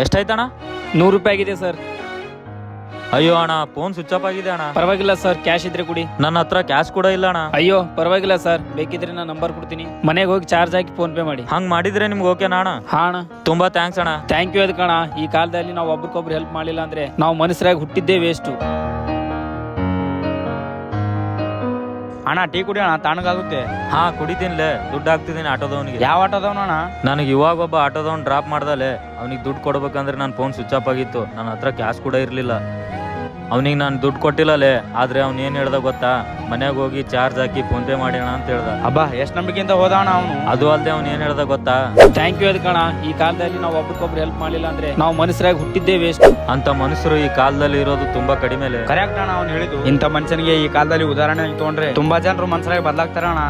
ಎಷ್ಟಾಯ್ತಣ್ಣ? 100 ರೂಪಾಯಿ ಆಗಿದೆ ಸರ್. ಅಯ್ಯೋ ಅಣ್ಣ, ಫೋನ್ ಸ್ವಿಚ್ ಆಫ್ ಆಗಿದೆ ಅಣ್ಣ. ಪರವಾಗಿಲ್ಲ ಸರ್, ಕ್ಯಾಶ್ ಇದ್ರೆ ಕೊಡಿ. ನನ್ನ ಹತ್ರ ಕ್ಯಾಶ್ ಕೂಡ ಇಲ್ಲ ಅಣ್ಣ. ಅಯ್ಯೋ ಪರವಾಗಿಲ್ಲ ಸರ್, ಬೇಕಿದ್ರೆ ನಾನು ನಂಬರ್ ಕೊಡ್ತೀನಿ, ಮನೆಗೆ ಹೋಗಿ ಚಾರ್ಜ್ ಹಾಕಿ ಫೋನ್ ಪೇ ಮಾಡಿ. ಹಂಗ್ ಮಾಡಿದ್ರೆ ನಿಮ್ಗೆ ಓಕೆನಾ ಅಣ್ಣ? ಹಾ ಅಣ್ಣ. ತುಂಬಾ ಥ್ಯಾಂಕ್ಸ್ ಅಣ್ಣ. ಥ್ಯಾಂಕ್ ಯು ಅದಕ್ಕಣ. ಈ ಕಾಲದಲ್ಲಿ ನಾವು ಒಬ್ರಿಗೊಬ್ರು ಹೆಲ್ಪ್ ಮಾಡಿಲ್ಲ ಅಂದ್ರೆ ನಾವು ಮನುಷ್ಯರಾಗಿ ಹುಟ್ಟಿದ್ದೇ ವೇಸ್ಟು. ಅಣ್ಣ ಟೀ ಕುಡಿಯೋಣ, ತಣ್ಣಗಾಗುತ್ತೆ. ಹಾ ಕುಡಿತೀನಿಲೆ, ದುಡ್ಡು ಹಾಕ್ತಿದ್ದೀನಿ ಆಟೋದವನಿಗೆ. ಯಾವ ಆಟೋದವನು ಅಣ್ಣ? ನನಗೆ ಇವಾಗ ಒಬ್ಬ ಆಟೋದವ್ನು ಡ್ರಾಪ್ ಮಾಡ್ದಲೆ, ಅವ್ನಿಗೆ ದುಡ್ಡು ಕೊಡ್ಬೇಕಂದ್ರೆ ನನ್ನ ಫೋನ್ ಸ್ವಿಚ್ ಆಫ್ ಆಗಿತ್ತು, ನನ್ನ ಹತ್ರ ಕ್ಯಾಶ್ ಕೂಡ ಇರಲಿಲ್ಲ. ಅವ್ನಿಗೆ ನಾನು ದುಡ್ಡು ಕೊಟ್ಟಿಲ್ಲಲೇ, ಆದ್ರೆ ಅವ್ನು ಏನು ಹೇಳ್ದ ಗೊತ್ತಾ, ಮನೆಗೆ ಹೋಗಿ ಚಾರ್ಜ್ ಹಾಕಿ ಫೋನ್ ಪೇ ಮಾಡೋಣ ಅಂತ ಹೇಳ್ದ. ಅಬ್ಬಾ ಎಷ್ಟು ನಂಬಿಕೆಯಿಂದ ಹೋದ ಅಣ್ಣ ಅವನು. ಅದು ಅಲ್ಲದೆ ಅವ್ನು ಏನು ಹೇಳ್ದ ಗೊತ್ತಾ, ಥ್ಯಾಂಕ್ ಯು ಅದಕ್ಕಣ. ಈ ಕಾಲದಲ್ಲಿ ನಾವು ಒಬ್ರಿಗೊಬ್ರು ಹೆಲ್ಪ್ ಮಾಡಿಲ್ಲ ಅಂದ್ರೆ ನಾವು ಮನುಷ್ಯರಾಗಿ ಹುಟ್ಟಿದ್ದೇ ವೇಸ್ಟ್ ಅಂತ ಮನುಷ್ಯರು ಈ ಕಾಲದಲ್ಲಿ ಇರೋದು ತುಂಬಾ ಕಡಿಮೆಲೆ. ಕರೆಕ್ಟ್ ಅಣ್ಣ ಅವ್ನು ಹೇಳಿದ್ದು. ಇಂಥ ಮನುಷ್ಯನಿಗೆ ಈ ಕಾಲದಲ್ಲಿ ಉದಾಹರಣೆ ತಗೊಂಡ್ರೆ ತುಂಬಾ ಜನರು ಮನುಷ್ಯರಾಗಿ ಬದಲಾಗ್ತಾರ ಅಣ್ಣ.